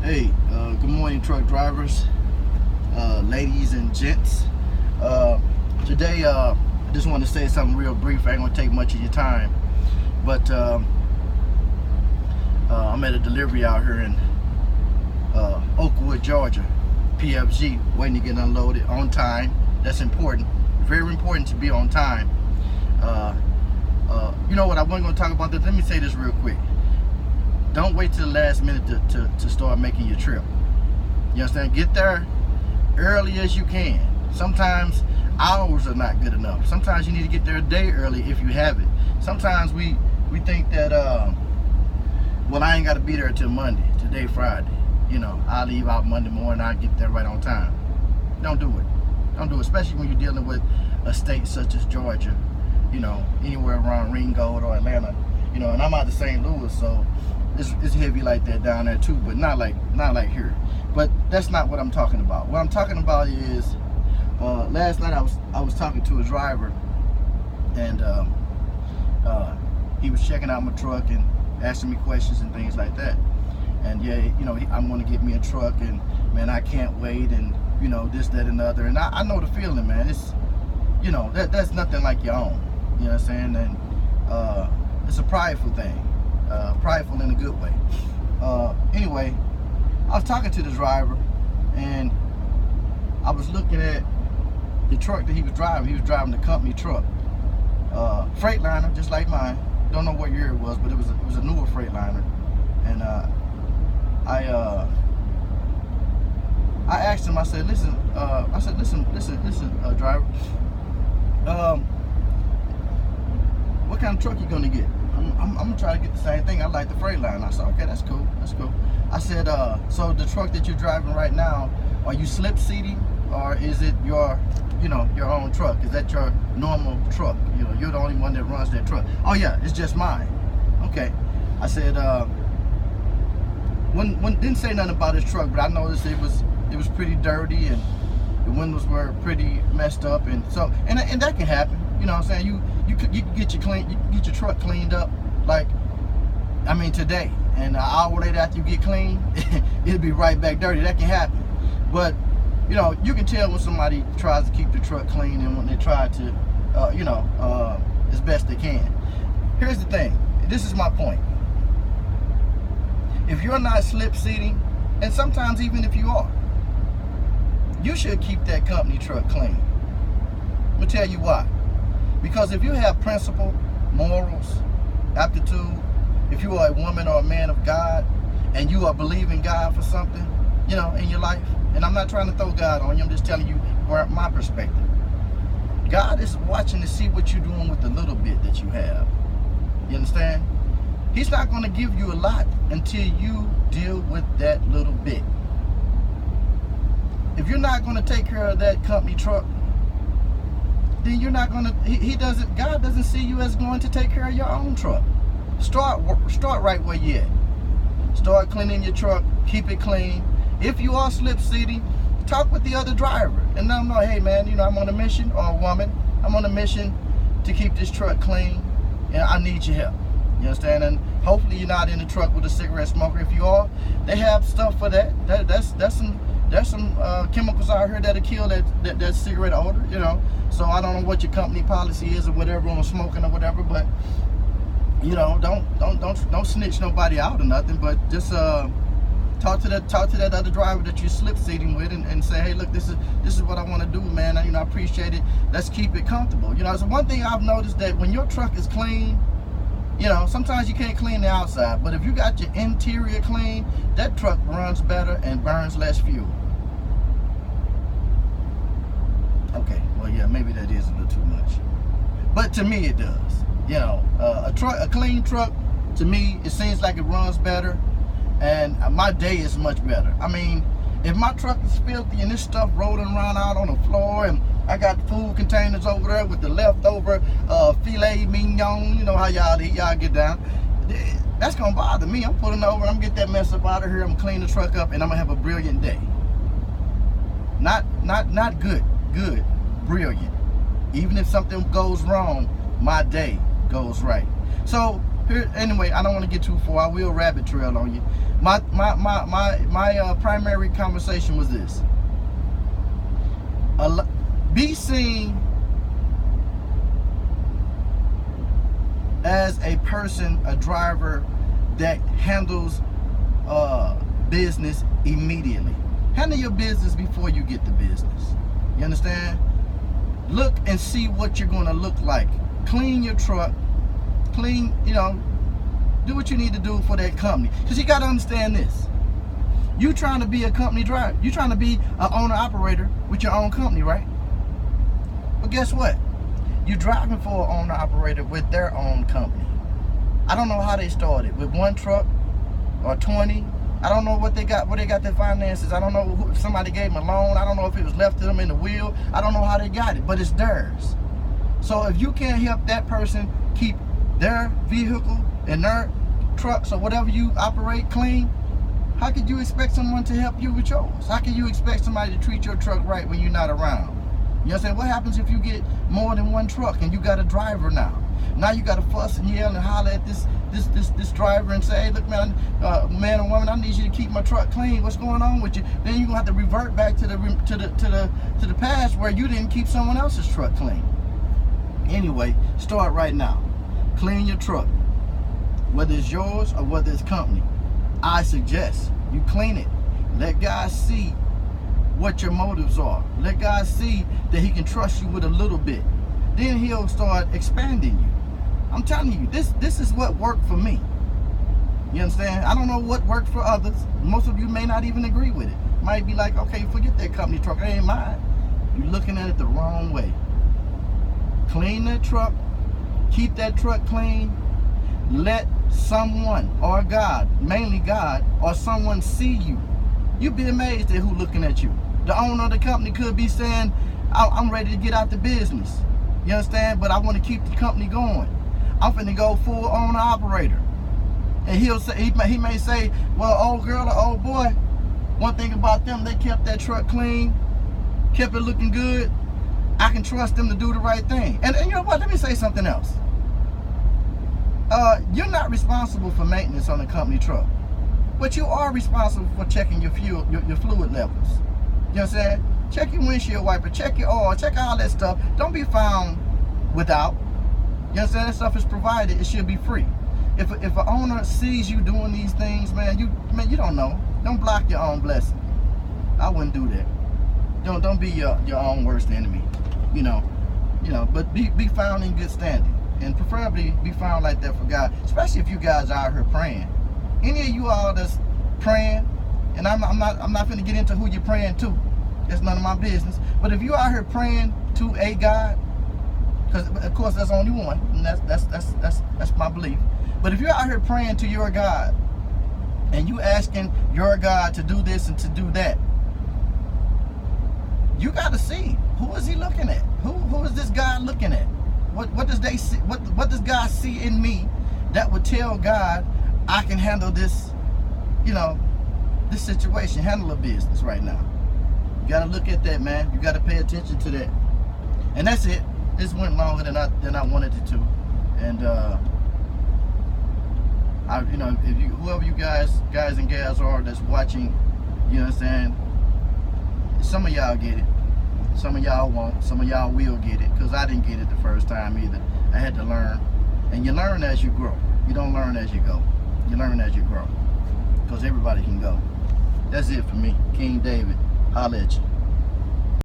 Hey, good morning, truck drivers, ladies and gents. Today, I just want to say something real brief. I ain't gonna take much of your time, but I'm at a delivery out here in Oakwood, Georgia, PFG, waiting to get unloaded on time. That's important, very important to be on time. You know what? I wasn't gonna talk about this. Let me say this real quick. Don't wait till the last minute to start making your trip. You understand? Get there early as you can. Sometimes hours are not good enough. Sometimes you need to get there a day early if you have it. Sometimes we think that well, I ain't got to be there till Monday. Today Friday. You know, I leave out Monday morning. I get there right on time. Don't do it. Don't do it, especially when you're dealing with a state such as Georgia. You know, anywhere around Ringgold or Atlanta. You know, and I'm out of St. Louis, so it's heavy like that down there too, but not like here. But that's not what I'm talking about. What I'm talking about is last night I was talking to a driver, and he was checking out my truck and asking me questions and things like that. And yeah, you know, I'm gonna get me a truck, and man, I can't wait, and you know, this, that, and the other. And I know the feeling, man. It's, you know, that's nothing like your own. You know what I'm saying? And it's a prideful thing. Prideful in a good way. Anyway, I was talking to the driver, and I was looking at the truck that he was driving. He was driving the company truck, Freightliner, just like mine. Don't know what year it was, but it was a newer Freightliner. And I asked him. I said, listen, driver. What kind of truck you gonna get? I'm gonna try to get the same thing. I like the Freightliner. I said, okay, that's cool. That's cool. I said, so the truck that you're driving right now, are you slip seating, or is it your own truck? Is that your normal truck? You know, you're the only one that runs that truck. Oh yeah, it's just mine. Okay. I said, didn't say nothing about his truck, but I noticed it was pretty dirty, and the windows were pretty messed up, and so and that can happen. You know what I'm saying? You can get your truck cleaned up, like, I mean, today, and an hour later after you get clean, it'll be right back dirty. That can happen. But you know, you can tell when somebody tries to keep the truck clean and when they try to as best they can. Here's the thing. This is my point. If you're not slip seating, and sometimes even if you are, you should keep that company truck clean. I'm gonna tell you why. Because if you have principle, morals, aptitude, if you are a woman or a man of God, and you are believing God for something, you know, in your life, and I'm not trying to throw God on you, I'm just telling you where my perspective. God is watching to see what you're doing with the little bit that you have. You understand? He's not going to give you a lot until you deal with that little bit. If you're not going to take care of that company truck, then you're not going to, God doesn't see you as going to take care of your own truck. Start right where you at. Start cleaning your truck, keep it clean. If you are slip seating, talk with the other driver and let them know, hey man, you know, I'm on a mission, or a woman, I'm on a mission to keep this truck clean, and I need your help. You understand? And hopefully you're not in the truck with a cigarette smoker. If you are, they have stuff for that. There's some chemicals out here that'll kill that cigarette odor, you know. So I don't know what your company policy is or whatever on smoking or whatever, but you know, don't snitch nobody out or nothing, but just talk to that other driver that you're slip seating with, and say, hey, look, this is what I want to do, man. You know, I appreciate it. Let's keep it comfortable. You know, so one thing I've noticed, that when your truck is clean, you know, sometimes you can't clean the outside, but if you got your interior clean, that truck runs better and burns less fuel. Okay, well, yeah, maybe that is a little too much, but to me it does. You know, a clean truck, to me, it seems like it runs better, and my day is much better. I mean, if my truck is filthy and this stuff rolling around out on the floor, and I got food containers over there with the leftover filet mignon, you know how y'all get down, that's gonna bother me. I'm pulling over, I'm gonna get that mess up out of here, I'm gonna clean the truck up, and I'm gonna have a brilliant day. Not good, brilliant. Even if something goes wrong, my day goes right. So here, anyway, I don't want to get too far. I will rabbit trail on you. My primary conversation was this: be seen as a person, a driver that handles business immediately. Handle your business before you get the business. You understand? Look and see what you're going to look like. Clean your truck. Clean, do what you need to do for that company. Because you got to understand this. You trying to be a company driver. You trying to be an owner-operator with your own company, right? But guess what? You're driving for an owner-operator with their own company. I don't know how they started. With 1 truck or 20. I don't know what they got, where they got their finances. I don't know if somebody gave them a loan. I don't know if it was left to them in the will. I don't know how they got it, but it's theirs. So if you can't help that person keep their vehicle and their trucks or whatever you operate clean, how could you expect someone to help you with yours? How can you expect somebody to treat your truck right when you're not around? You know what I'm saying? What happens if you get more than 1 truck and you got a driver now? Now you got to fuss and yell and holler at this driver and say, hey, look, man, man or woman, I need you to keep my truck clean. What's going on with you? Then you're gonna have to revert back to the past where you didn't keep someone else's truck clean. Anyway, start right now. Clean your truck, whether it's yours or whether it's company. I suggest you clean it. Let guys see what your motives are. Let guys see that he can trust you with a little bit. Then he'll start expanding you. I'm telling you, this is what worked for me. You understand? I don't know what worked for others. Most of you may not even agree with it. Might be like, okay, forget that company truck, it ain't mine. You're looking at it the wrong way. Clean that truck, keep that truck clean. Let someone or God, mainly God, or someone see you. You'd be amazed at who looking at you. The owner of the company could be saying, I'm ready to get out the business. You understand? But I want to keep the company going. I'm finna go full owner operator. And he'll say, he may say, well, old girl or old boy, one thing about them, they kept that truck clean, kept it looking good. I can trust them to do the right thing. And you know what? Let me say something else. You're not responsible for maintenance on a company truck, but you are responsible for checking your fuel, your fluid levels. You know what I'm saying? Check your windshield wiper, check your oil, check all that stuff. Don't be found without. You understand? That stuff is provided. It should be free. If an owner sees you doing these things, man, you don't know. Don't block your own blessing. I wouldn't do that. Don't be your own worst enemy. But be found in good standing, and preferably be found like that for God. Especially if you guys are out here praying. Any of you all that's praying, and I'm not going to get into who you're praying to. That's none of my business. But if you're out here praying to a God, because of course there's only one, and that's my belief. But if you're out here praying to your God, and you asking your God to do this and to do that, you got to see, who is he looking at? Who is this God looking at? What does they see? What does God see in me that would tell God I can handle this, this situation, handle a business right now? You got to look at that, man. You got to pay attention to that. And that's it. This went longer than I wanted it to. And whoever you guys and gals are that's watching, you understand, some of y'all get it. Some of y'all won't. Some of y'all will get it, because I didn't get it the first time either. I had to learn. And you learn as you grow. You don't learn as you go. You learn as you grow. Because everybody can go. That's it for me. King David. Holla at you.